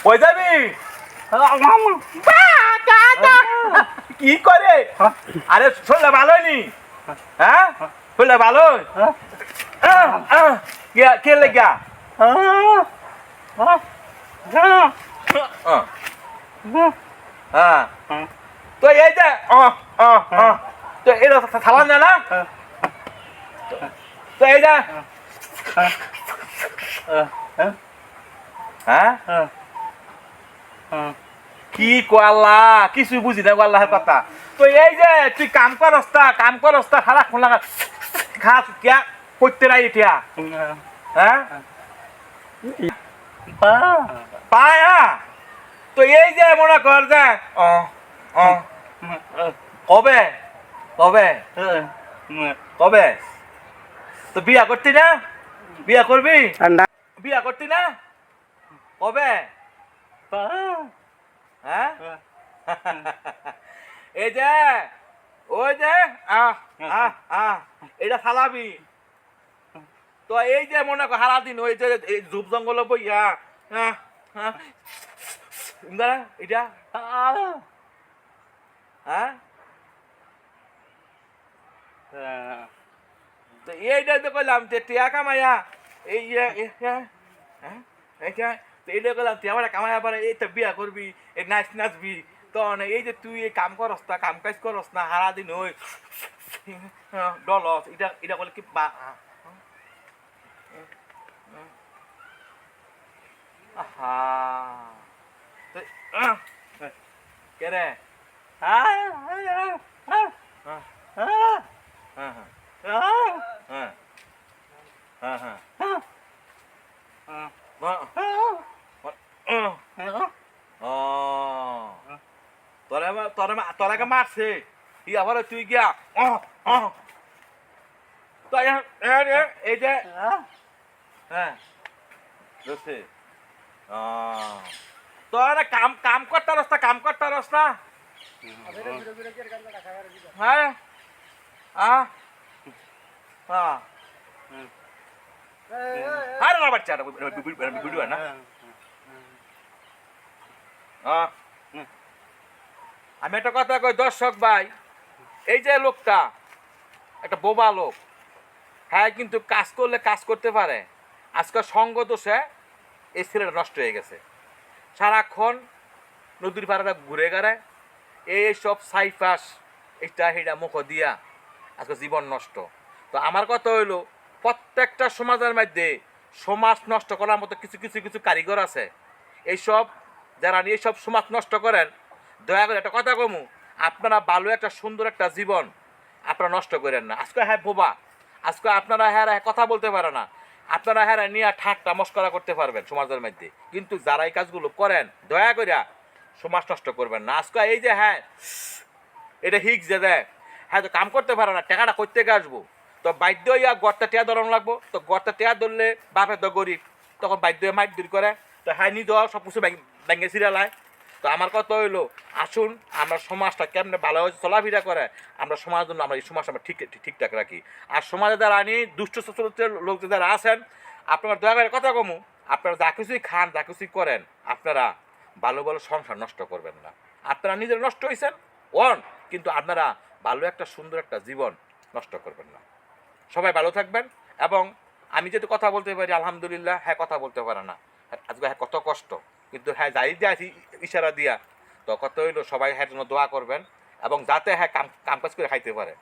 কই যাবি কি করে আরে শরীরটা ভালো নি হ্যাঁ শরীরটা ভালো কে লেগা হ্যাঁ তো এই যে তো এটা থালান না তো এই যে হ্যাঁ কি কোয়াল্লা কিছু বুঝি না আল্লাহর কথা তো এই যে তুই কাম করস তা সারা খোলা খা কিয়া করতে রাই এটা হ্যাঁ পায় হ্যাঁ তো এই যে মনে কর যে কবে কবে কবে তো বিয়া করতি না বিয়া করবি বিয়া করতি না কবে হ্যাঁ এই যে ওই যে এটা ফালাবি তো এই যে মনে কর সারা দিন ওই যে ঝুপ জঙ্গল বইয়া এটা হ্যাঁ তো এইটা তো কইলাম টিয়া কামাইয়া এই এইটা কইলাম তুই আমার কামাইয়া পারে এই তো বিয়া করবি এই নাচবি তো এই যে তুই এই কাম করস না কাম কাজ করস না সারা দিন ওই ডলস এটা এটা বলে কি বা আহা কে রে তোরাকে মারছে ই আবার তুই গিয়া তো এই যে হ্যাঁ বুঝছি তোরা কাম করতে রস না হ্যাঁ আরে না বাচ্চাটা ভিডিও না আমি একটা কথা কই দর্শক ভাই এই যে লোকটা একটা বোবা লোক হ্যাঁ কিন্তু কাজ করলে কাজ করতে পারে আজকে সঙ্গ দোষে এই ছেলেটা নষ্ট হয়ে গেছে সারাক্ষণ নদীর পাড়াটা ঘুরে গেড়ে এই সব সাইফাস এটা হেটা মুখ দিয়া আজকে জীবন নষ্ট তো আমার কথা হইলো প্রত্যেকটা সমাজের মধ্যে সমাজ নষ্ট করার মতো কিছু কিছু কিছু কারিগর আছে এইসব যারা এইসব সমাজ নষ্ট করেন দয়া করে একটা কথা কমু আপনারা ভালো একটা সুন্দর একটা জীবন আপনারা নষ্ট করেন না আজকে হ্যাঁ বোবা আজকে আপনারা হ্যাঁ কথা বলতে পারে না আপনারা হ্যাঁ নিয়ে ঠাট্টা মস্করা করতে পারবেন সমাজের মধ্যে কিন্তু যারা এই কাজগুলো করেন দয়া করে সমাজ নষ্ট করবেন না আজকে এই যে হ্যাঁ এটা হিক্স যে দেয় হ্যাঁ তো কাম করতে পারে না টাকাটা করতে আসবো তো বাধ্য হইয়া গড়টা টেয়া ধরন লাগবো তো গড়টা টেয়া ধরলে বাপে তো গরিব তখন বাধ্য হয়ে মাইট দূর করে তো হ্যাঁ নিজেও সব কিছু ব্যাঙ্গে সিরিয়ালায় তো আমার কথা হইলো আসুন আমরা সমাজটা কেমনে ভালোভাবে চলাফেরা করে আমরা সমাজের জন্য আমরা এই সমাজ আমরা ঠিকঠাক রাখি আর সমাজে যারা আনি দুষ্ট চরিত্রের লোক যারা আছেন আপনারা দয়া করে কথা কমু আপনারা যা কিছুই খান যা কিছুই করেন আপনারা ভালো ভালো সংসার নষ্ট করবেন না আপনারা নিজেরা নষ্ট হয়েছেন কিন্তু আপনারা ভালো একটা সুন্দর একটা জীবন নষ্ট করবেন না সবাই ভালো থাকবেন এবং আমি যেহেতু কথা বলতে পারি আলহামদুলিল্লাহ হ্যাঁ কথা বলতে পারে না আজকে হ্যাঁ কত কষ্ট কিন্তু হ্যাঁ যাই দিয়ে ইশারা দিয়া তো কত হইলো সবাই হ্যাঁ জন্য দোয়া করবেন এবং যাতে হ্যাঁ কাম কাজ করে খাইতে পারে